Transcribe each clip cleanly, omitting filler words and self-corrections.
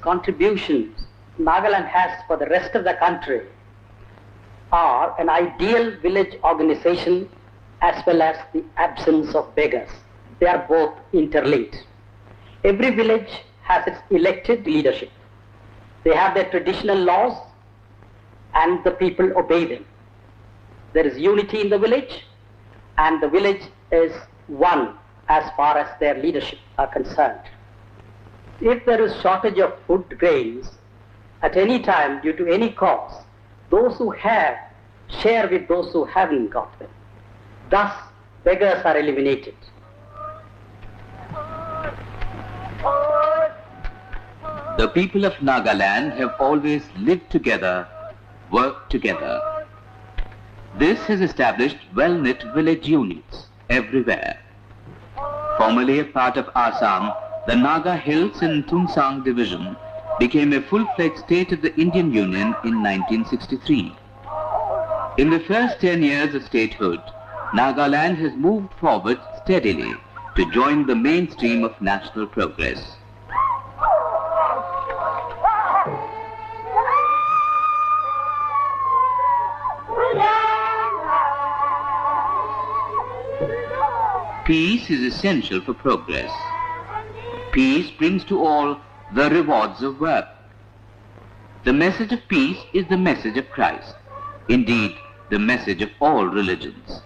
contributions Nagaland has for the rest of the country are an ideal village organization as well as the absence of beggars. They are both interlinked. Every village has its elected leadership. They have their traditional laws and the people obey them. There is unity in the village and the village is one as far as their leadership are concerned. If there is shortage of food grains at any time due to any cause, those who have share with those who haven't got them. Thus, beggars are eliminated. The people of Nagaland have always lived together, worked together. This has established well-knit village units everywhere. Formerly a part of Assam, the Naga Hills in Tunsang division became a full-fledged state of the Indian Union in 1963. In the first 10 years of statehood, Nagaland has moved forward steadily to join the mainstream of national progress. Peace is essential for progress. Peace brings to all the rewards of work. The message of peace is the message of Christ, indeed, the message of all religions.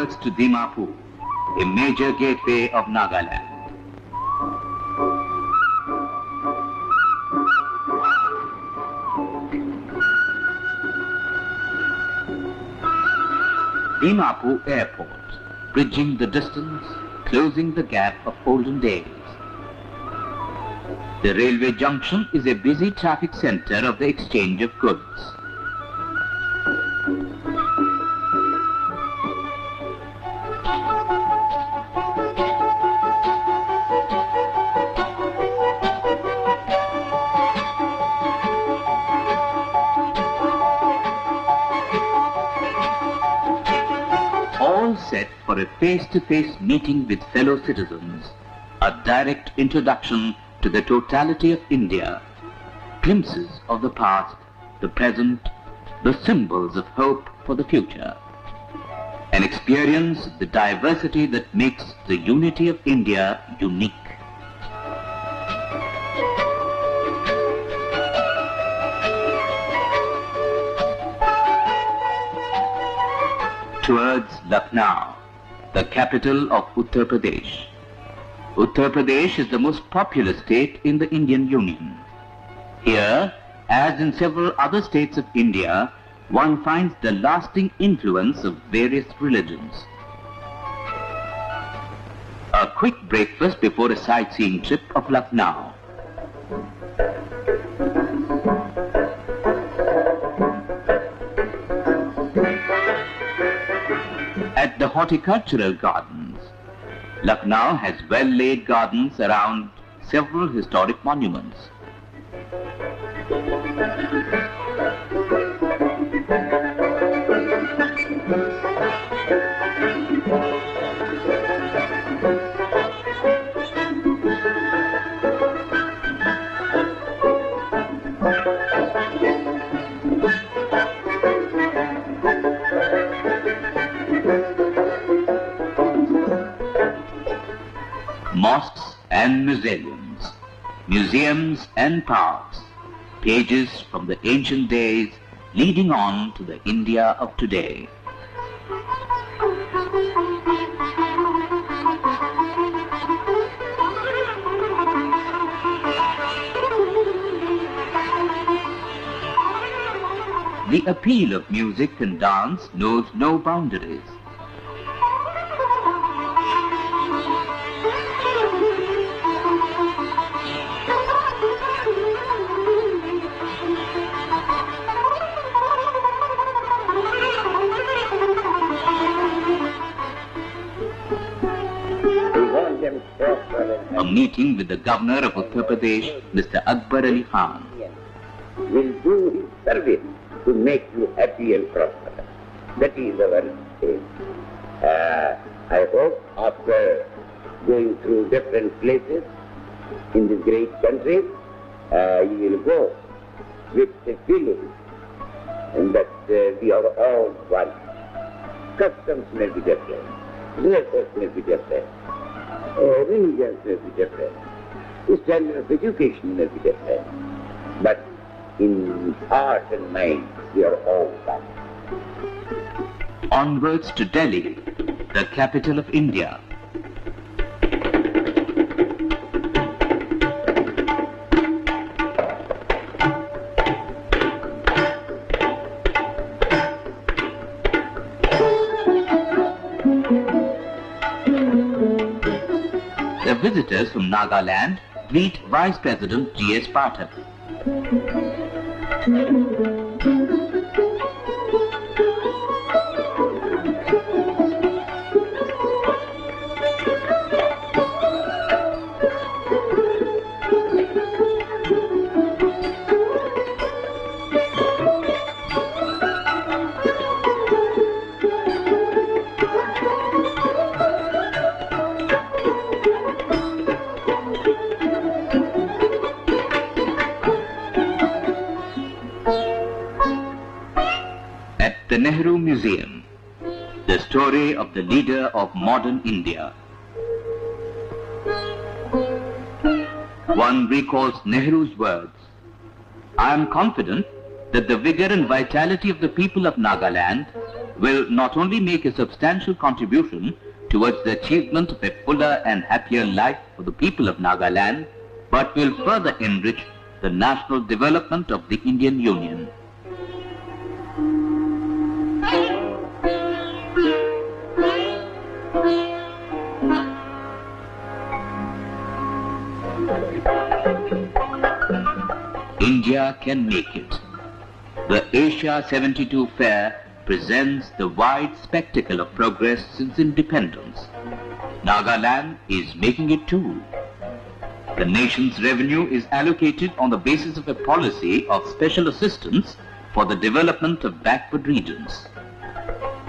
onwards to Dimapur, a major gateway of Nagaland. Dimapur Airport, bridging the distance, closing the gap of olden days. The railway junction is a busy traffic center of the exchange of goods. All set for a face-to-face meeting with fellow citizens, a direct introduction to the totality of India, glimpses of the past, the present, the symbols of hope for the future, and experience the diversity that makes the unity of India unique. Towards Lucknow, the capital of Uttar Pradesh. Uttar Pradesh is the most populous state in the Indian Union. Here, as in several other states of India, one finds the lasting influence of various religions. A quick breakfast before a sightseeing trip of Lucknow. At the horticultural gardens, Lucknow has well-laid gardens around several historic monuments. Mosques and mausoleums, museums and parks, pages from the ancient days leading on to the India of today. The appeal of music and dance knows no boundaries. A meeting with the governor of Uttar Pradesh, Mr. Akbar Ali Khan. Will do his service to make you happy and prosperous. That is our aim. I hope after going through different places in this great country, you will go with the feeling and that we are all one. Customs may be different, dresses may be different, religions may be different, the standard of education may be different, but in heart and mind, we are all one. Onwards to Delhi, the capital of India. The visitors from Nagaland greet Vice President G.S. Pathak. The Nehru Museum, the story of the leader of modern India. One recalls Nehru's words, "I am confident that the vigor and vitality of the people of Nagaland will not only make a substantial contribution towards the achievement of a fuller and happier life for the people of Nagaland, but will further enrich the national development of the Indian Union. India can make it. The Asia 72 Fair presents the wide spectacle of progress since independence. Nagaland is making it too. The nation's revenue is allocated on the basis of a policy of special assistance for the development of backward regions.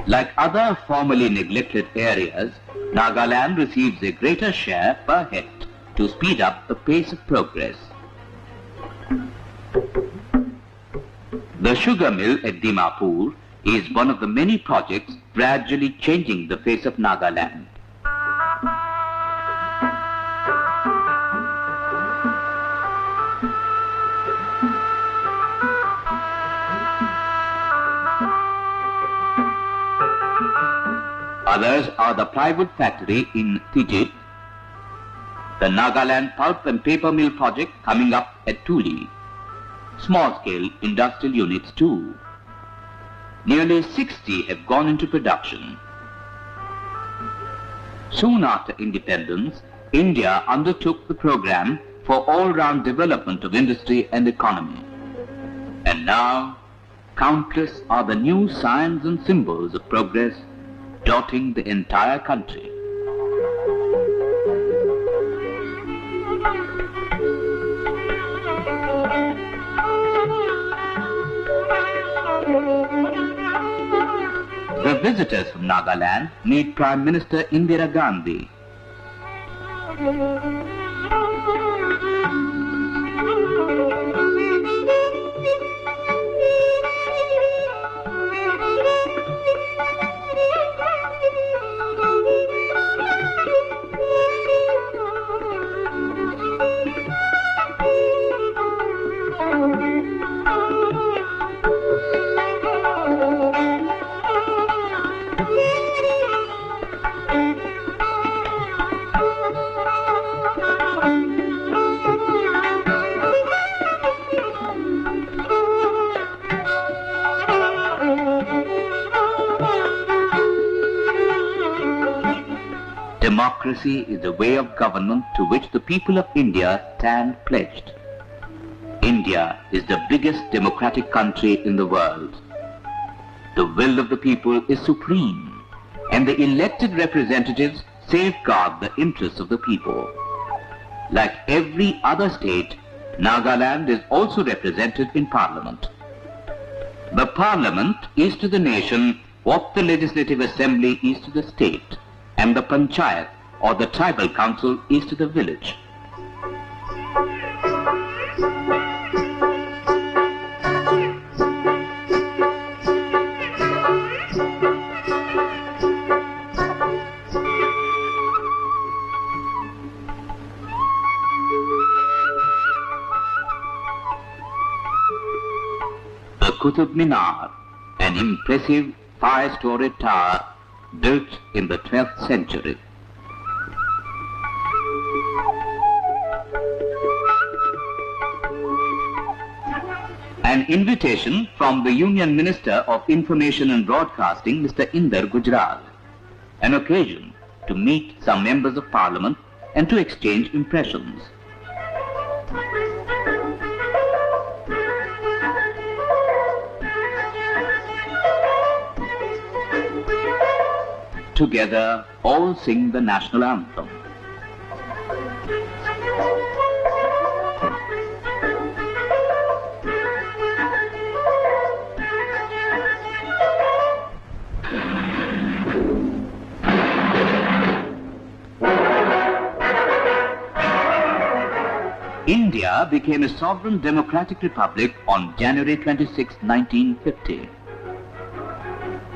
Like other formerly neglected areas, Nagaland receives a greater share per head to speed up the pace of progress. The sugar mill at Dimapur is one of the many projects gradually changing the face of Nagaland. Others are the plywood factory in Tijit, the Nagaland pulp and paper mill project coming up at Tuli, small-scale industrial units too. Nearly 60 have gone into production. Soon after independence, India undertook the program for all-round development of industry and economy. And now, countless are the new signs and symbols of progress dotting the entire country. The visitors from Nagaland meet Prime Minister Indira Gandhi. Democracy is the way of government to which the people of India stand pledged. India is the biggest democratic country in the world. The will of the people is supreme, and the elected representatives safeguard the interests of the people. Like every other state, Nagaland is also represented in Parliament. The Parliament is to the nation what the Legislative Assembly is to the state, and the Panchayat or the Tribal Council is to the village. The Qutub Minar, an impressive 5-story tower built in the 12th century. An invitation from the Union Minister of Information and Broadcasting, Mr. Inder Gujral. An occasion to meet some members of Parliament and to exchange impressions. Together, all sing the national anthem. India became a sovereign democratic republic on January 26, 1950.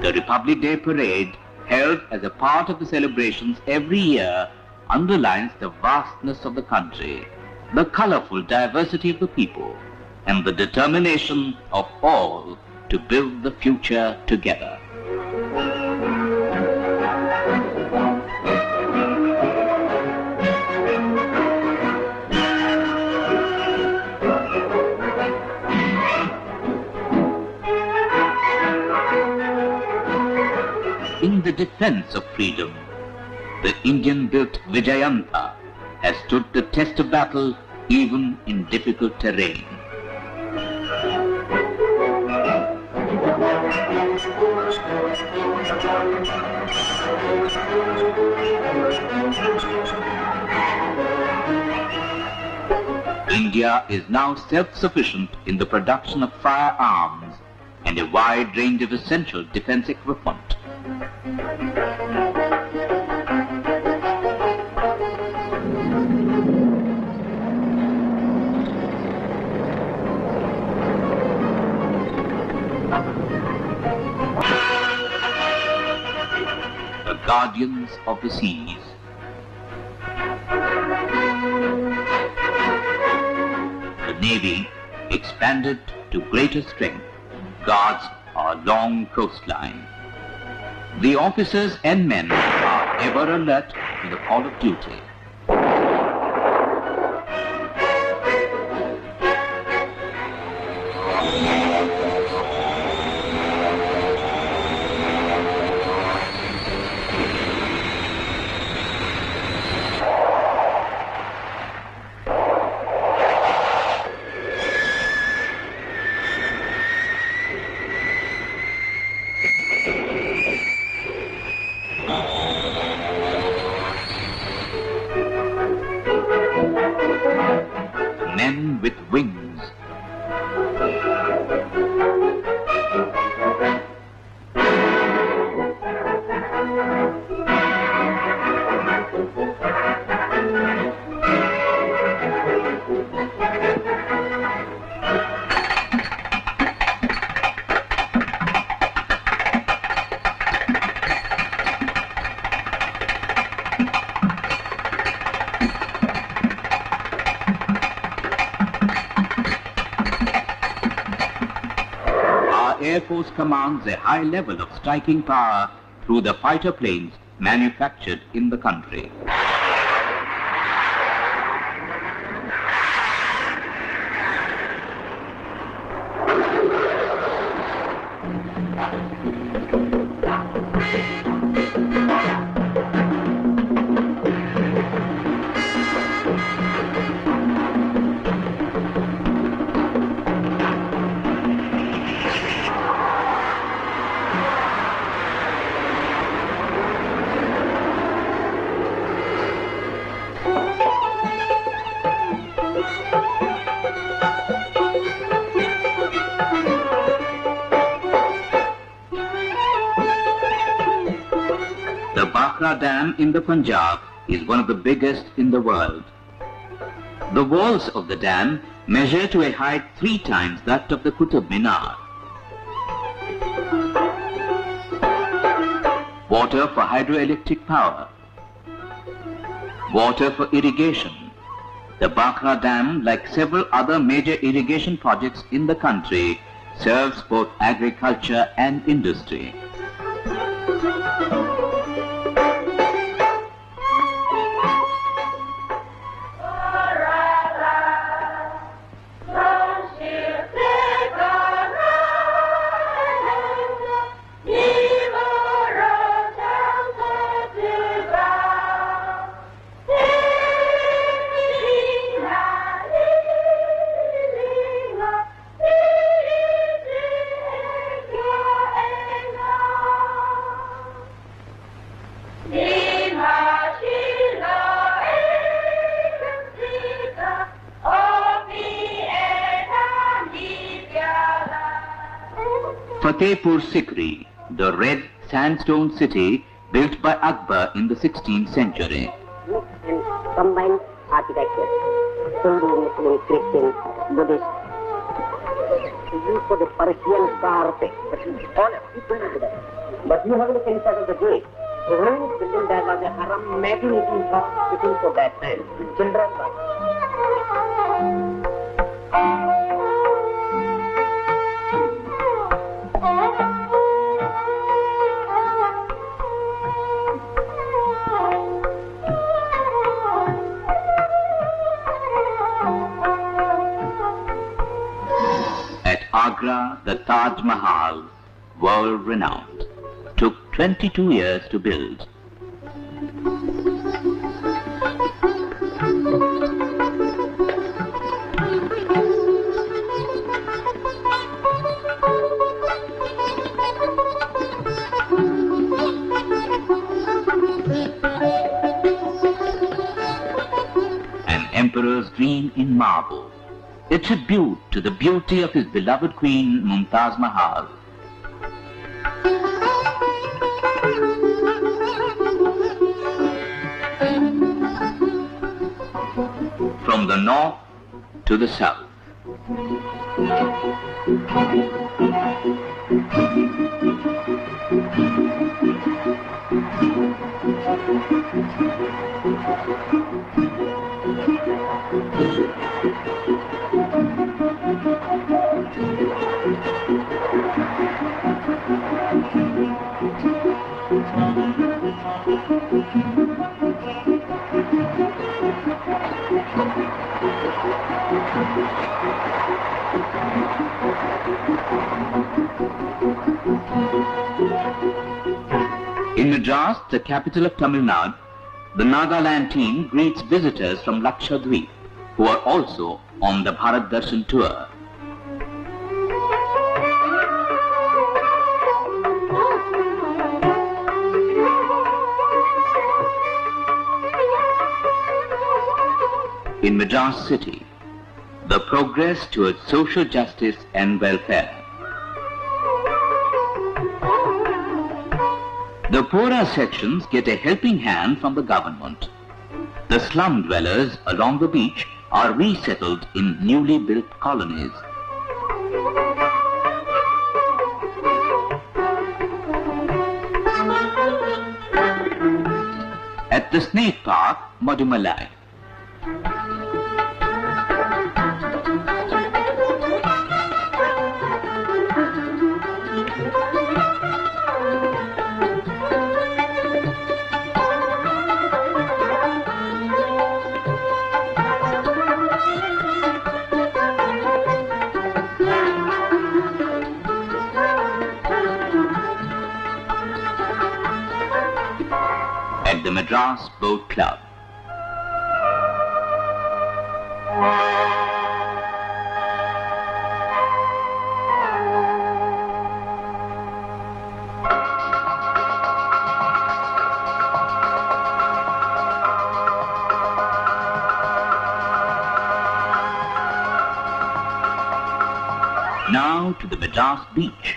The Republic Day parade, held as a part of the celebrations every year, underlines the vastness of the country, the colorful diversity of the people, and the determination of all to build the future together. in the defense of freedom, the Indian-built Vijayantha has stood the test of battle even in difficult terrain. India is now self-sufficient in the production of firearms and a wide range of essential defense equipment. The guardians of the seas. The Navy, expanded to greater strength, guards our long coastline. The officers and men are ever alert to the call of duty. Men with wings. Air Force commands a high level of striking power through the fighter planes manufactured in the country. The Bhakra Dam in the Punjab is one of the biggest in the world. The walls of the dam measure to a height 3 times that of the Qutub Minar. Water for hydroelectric power. Water for irrigation. The Bhakra Dam, like several other major irrigation projects in the country, serves both agriculture and industry. Fatehpur Sikri, the red sandstone city built by Akbar in the 16th century. Mixed and combined architecture, Hindu, Muslim, Christian, Buddhist. Used for the Persian carpet, but you have to look inside of the gate. The ruined building there was a haram making shop fitting for that time. Children. At Agra, the Taj Mahal, world-renowned, took 22 years to build. An emperor's dream in marble, a tribute to the beauty of his beloved queen Mumtaz Mahal. From the north to the south. In Madras, the capital of Tamil Nadu, the Nagaland team greets visitors from Lakshadweep, who are also on the Bharat Darshan tour. In Madras city, the progress towards social justice and welfare. The poorer sections get a helping hand from the government. The slum dwellers along the beach are resettled in newly built colonies. At the Snake Park, Madumalai. At the Madras Boat Club. Now to the Madras beach.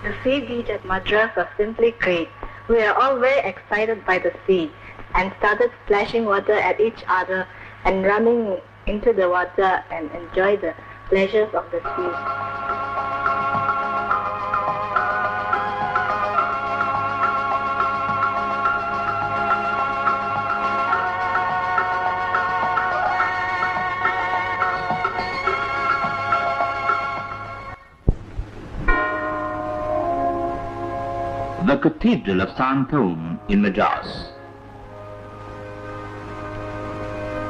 The sea beach at Madras was simply great. We were all very excited by the sea and started splashing water at each other and running into the water and enjoy the pleasures of the sea. The Cathedral of Santoum in Madras.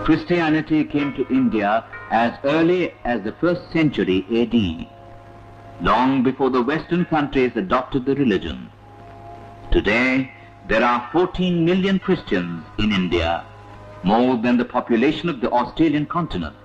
Christianity came to India as early as the 1st century AD, long before the Western countries adopted the religion. Today, there are 14 million Christians in India, more than the population of the Australian continent.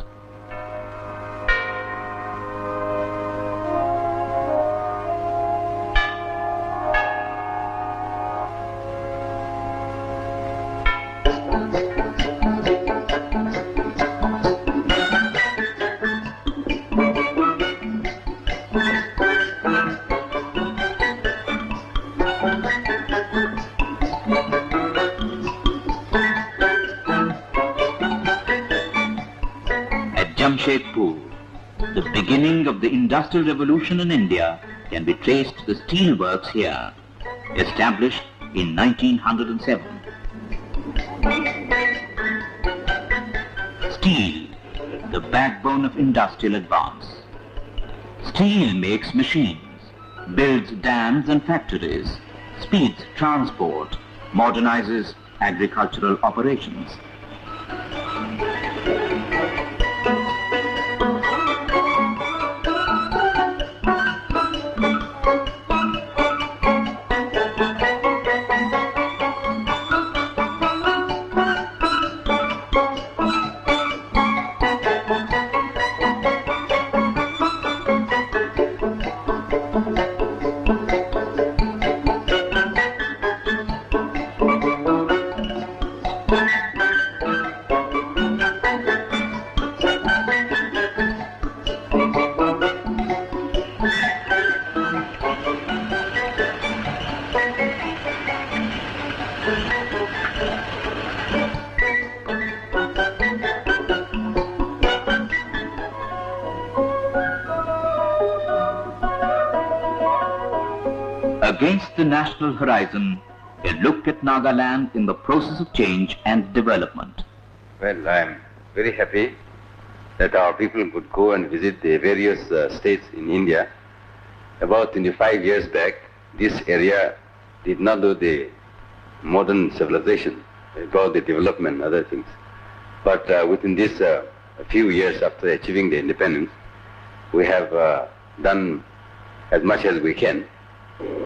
Jamshedpur, The beginning of the Industrial Revolution in India can be traced to the steel works here, established in 1907. Steel, the backbone of industrial advance. Steel makes machines, builds dams and factories, speeds transport, modernizes agricultural operations. Against the national horizon, a look at Nagaland in the process of change and development. Well, I am very happy that our people could go and visit the various states in India. About 25 years back, this area did not do the modern civilization, about the development and other things. But within this a few years after achieving the independence, we have done as much as we can.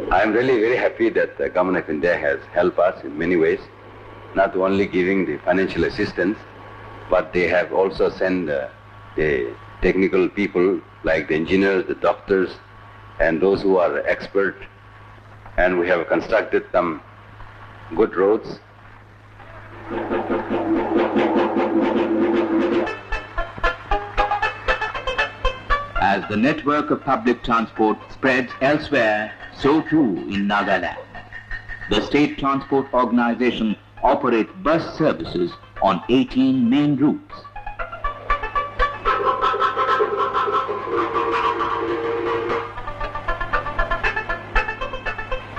I am really very happy that the government of India has helped us in many ways, not only giving the financial assistance, but they have also sent the technical people like the engineers, the doctors, and those who are expert. And we have constructed some good roads. As the network of public transport spreads elsewhere, so too in Nagaland. The state transport organization operates bus services on 18 main routes.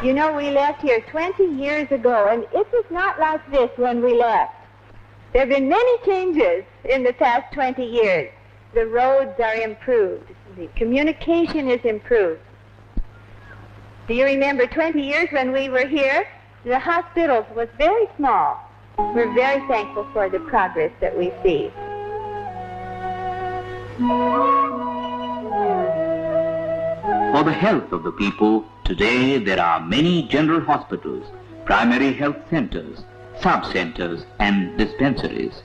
You know, we left here 20 years ago, and it was not like this when we left. There have been many changes in the past 20 years. The roads are improved. The communication is improved. Do you remember 20 years when we were here? The hospitals was very small. We're very thankful for the progress that we see. For the health of the people, today there are many general hospitals, primary health centers, sub-centers and dispensaries.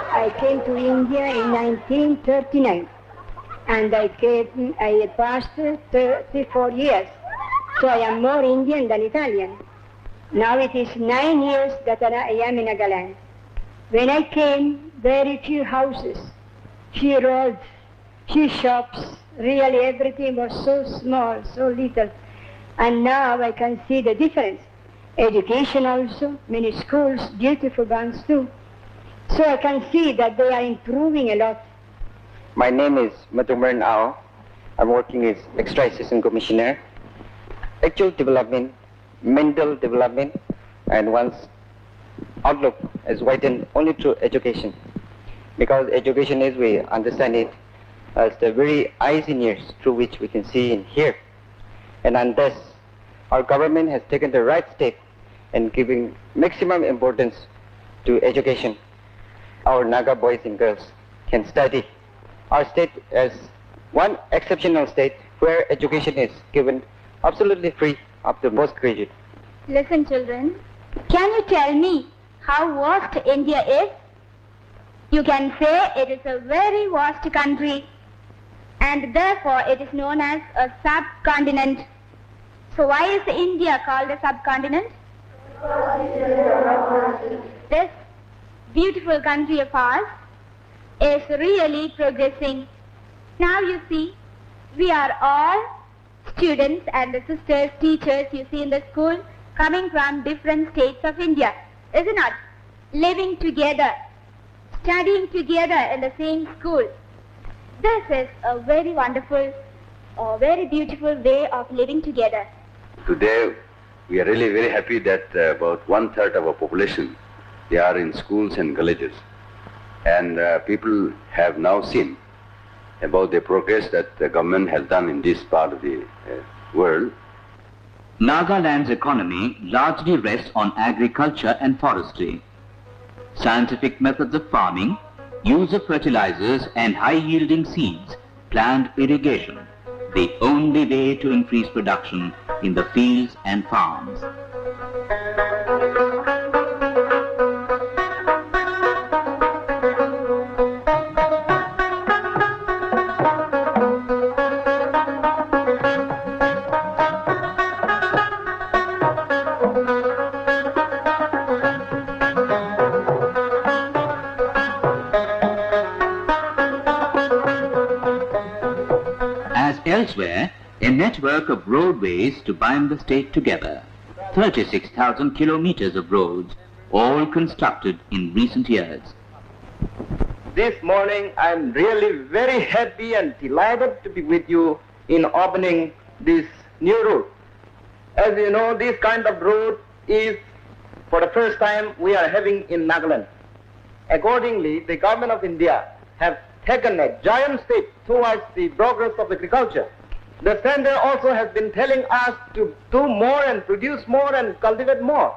I came to India in 1939, and I passed 34 years, so I am more Indian than Italian. Now it is 9 years that I am in Nagaland. When I came, very few houses, few roads, few shops, really everything was so small, so little. And now I can see the difference. Education also, many schools, beautiful ones too. So I can see that they are improving a lot. My name is Madhumaran Ao. I'm working as Extra Assistant Commissioner. Actual development, mental development, and one's outlook is widened only through education. Because education is, we understand it, as the very eyes and ears through which we can see and hear. And thus, our government has taken the right step in giving maximum importance to education. Our Naga boys and girls can study. Our state is one exceptional state where education is given absolutely free up to postgraduate. Listen, children. Can you tell me how vast India is? You can say it is a very vast country, and therefore it is known as a subcontinent. So why is India called a subcontinent? This beautiful country of ours is really progressing. Now you see, we are all students and the sisters, teachers you see in the school coming from different states of India, is it not? Living together, studying together in the same school. This is a very wonderful, very beautiful way of living together. Today, we are really very happy that about 1/3 of our population, they are in schools and colleges. And people have now seen about the progress that the government has done in this part of the world. Nagaland's economy largely rests on agriculture and forestry. Scientific methods of farming, use of fertilizers and high-yielding seeds, planned irrigation, the only way to increase production in the fields and farms. Elsewhere, a network of roadways to bind the state together. 36,000 kilometers of roads, all constructed in recent years. This morning, I'm really very happy and delighted to be with you in opening this new route. As you know, this kind of road is for the first time we are having in Nagaland. Accordingly, the government of India have taken a giant step towards the progress of agriculture. The center also has been telling us to do more and produce more and cultivate more.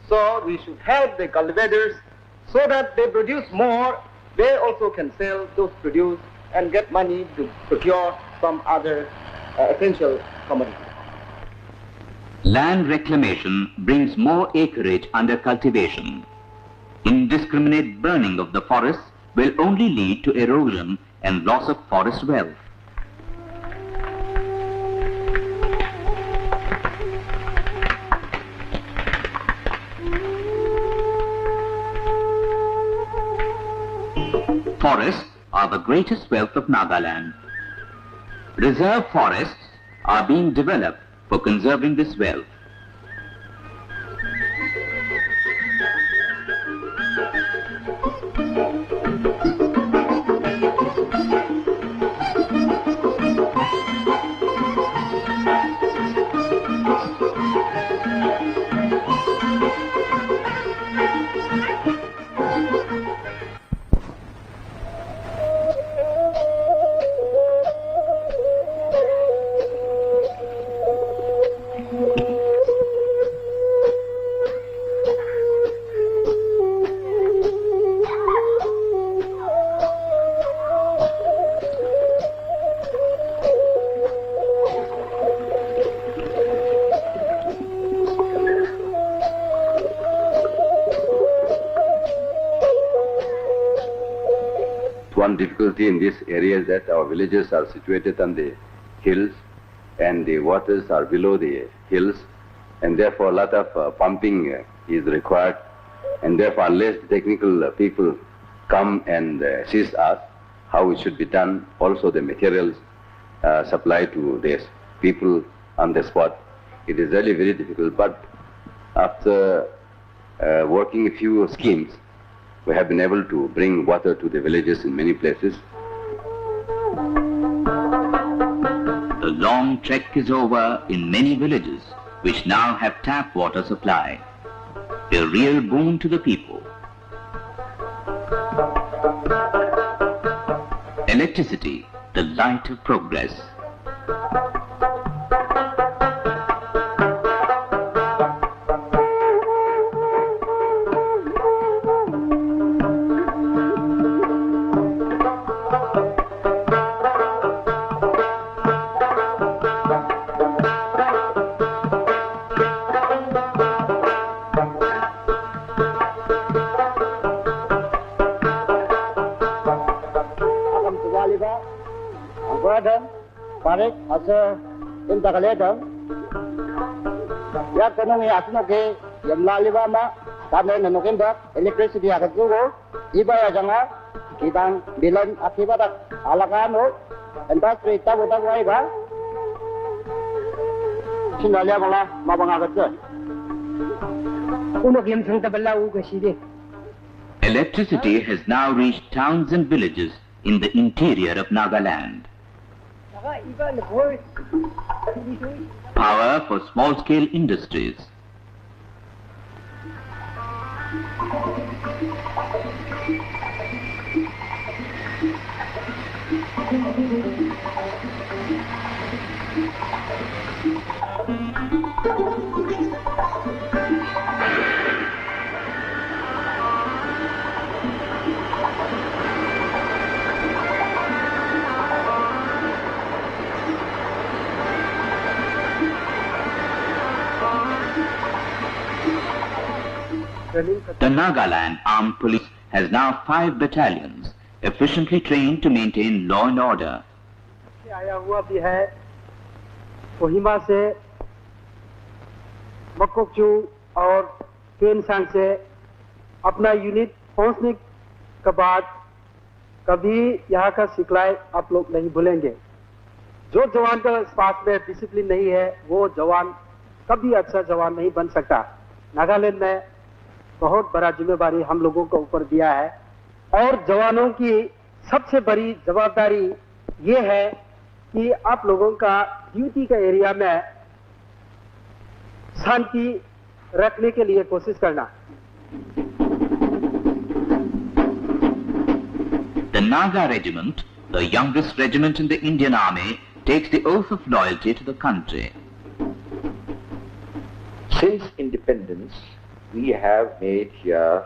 So we should help the cultivators so that they produce more, they also can sell those produce and get money to procure some other essential commodity. Land reclamation brings more acreage under cultivation. Indiscriminate burning of the forests will only lead to erosion and loss of forest wealth. Forests are the greatest wealth of Nagaland. Reserve forests are being developed for conserving this wealth. One difficulty in this area is that our villages are situated on the hills and the waters are below the hills, and therefore a lot of pumping is required, and therefore unless the technical people come and assist us how it should be done, also the materials supplied to these people on the spot, it is really very difficult. But after working a few schemes, we have been able to bring water to the villages in many places. The long trek is over in many villages, which now have tap water supply. A real boon to the people. Electricity, the light of progress. brother, Parik, asa in Nagaland. Ya kanong asno ke yam laliba ma kami nanokin dak electricity akat ko iba ya janga kitang bilan akibat alakan ho industry tabu ai ba sinalia mala mabangagat ko uno game sang taballa u kasi Electricity has now reached towns and villages in the interior of Nagaland. Power for small-scale industries. The Nagaland Armed Police has now 5 battalions, efficiently trained to maintain law and order. आया हुआ भी है कोहिमा से मकोकचू और केनसांग से अपना unit पहुंचने के बाद कभी यहाँ का सिखलाई आप लोग नहीं भूलेंगे जो जवान का पास में डिसिप्लिन नहीं है वो जवान कभी अच्छा जवान नहीं बन सकता नागालैंड में बहुत बड़ा जिम्मेदारी हम लोगों को ऊपर दिया है और जवानों की सबसे बड़ी जवाबदारी ये है कि आप लोगों का ड्यूटी का एरिया में शांति रखने के लिए कोशिश करना The Naga Regiment, the youngest regiment in the Indian Army, takes the oath of loyalty to the country. Since independence, we have made here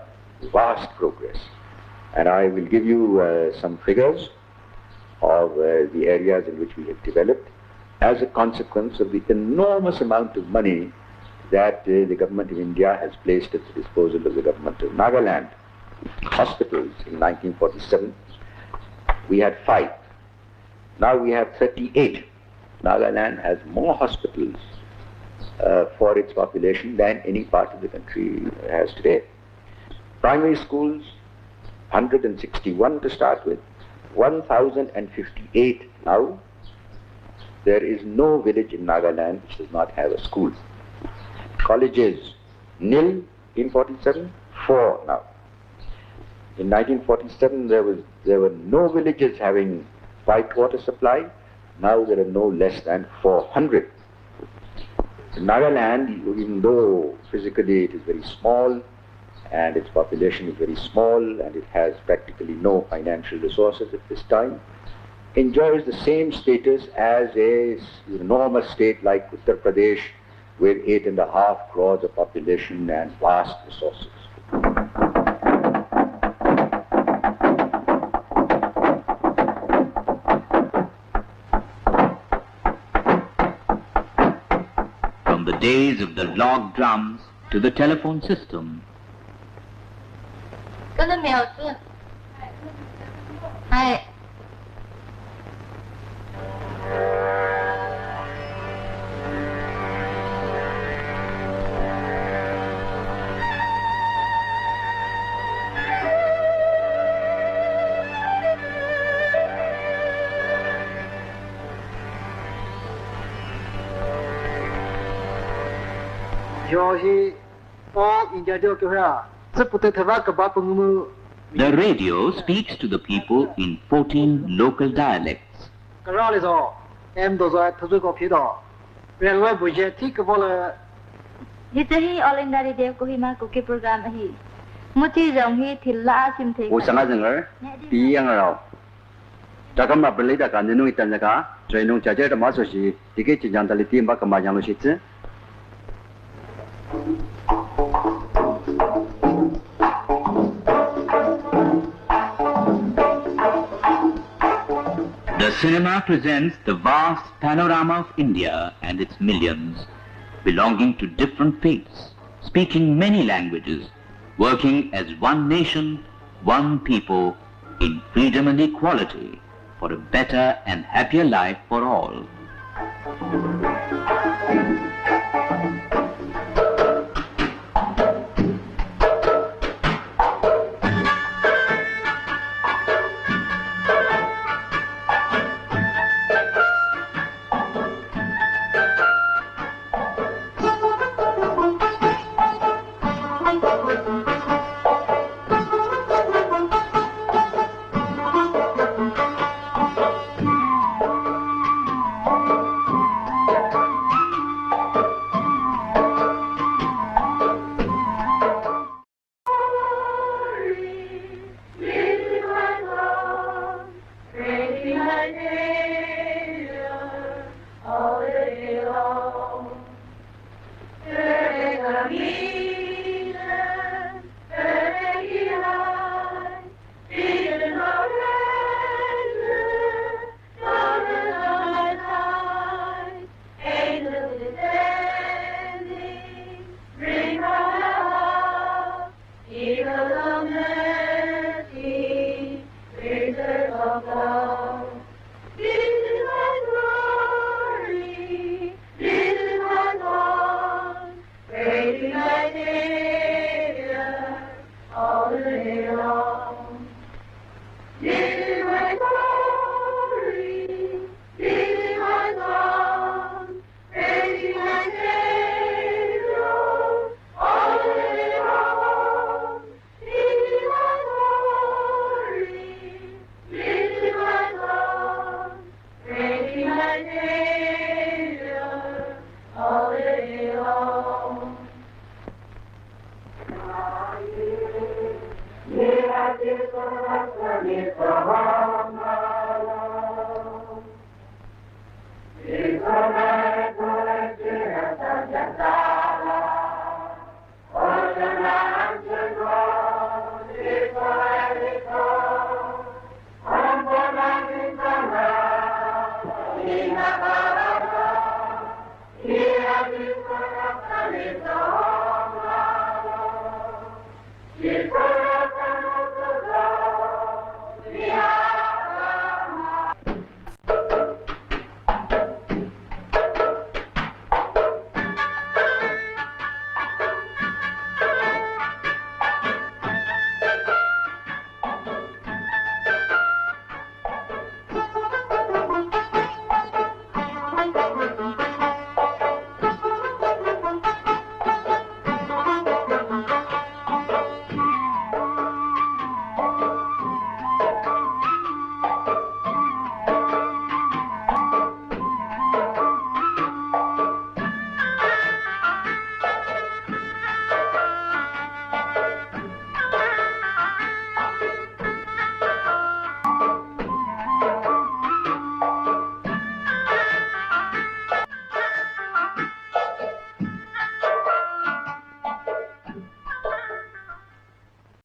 vast progress. And I will give you some figures of the areas in which we have developed as a consequence of the enormous amount of money that the government of India has placed at the disposal of the government of Nagaland. Hospitals in 1947, we had 5. Now we have 38. Nagaland has more hospitals for its population than any part of the country has today. Primary schools, 161 to start with, 1,058 now. There is no village in Nagaland which does not have a school. Colleges, nil in 47, 4 now. In 1947 there were no villages having piped water supply. Now there are no less than 400. Nagaland, even though physically it is very small and its population is very small and it has practically no financial resources at this time, enjoys the same status as an enormous state like Uttar Pradesh with 8.5 crores of population and vast resources. From the days of the log drums to the telephone system. Hi. The radio speaks to the people in 14 local dialects. Hitahi all in the radio Kohima cookie program he. Muti Jong he till last him take. Usanga, Piang Takama Belida Kandinu Tanaka, Trainu Chaja Masoshi, Ticket Jantaliti Bakamayano Shitze. The cinema presents the vast panorama of India and its millions, belonging to different faiths, speaking many languages, working as one nation, one people, in freedom and equality for a better and happier life for all. Of love.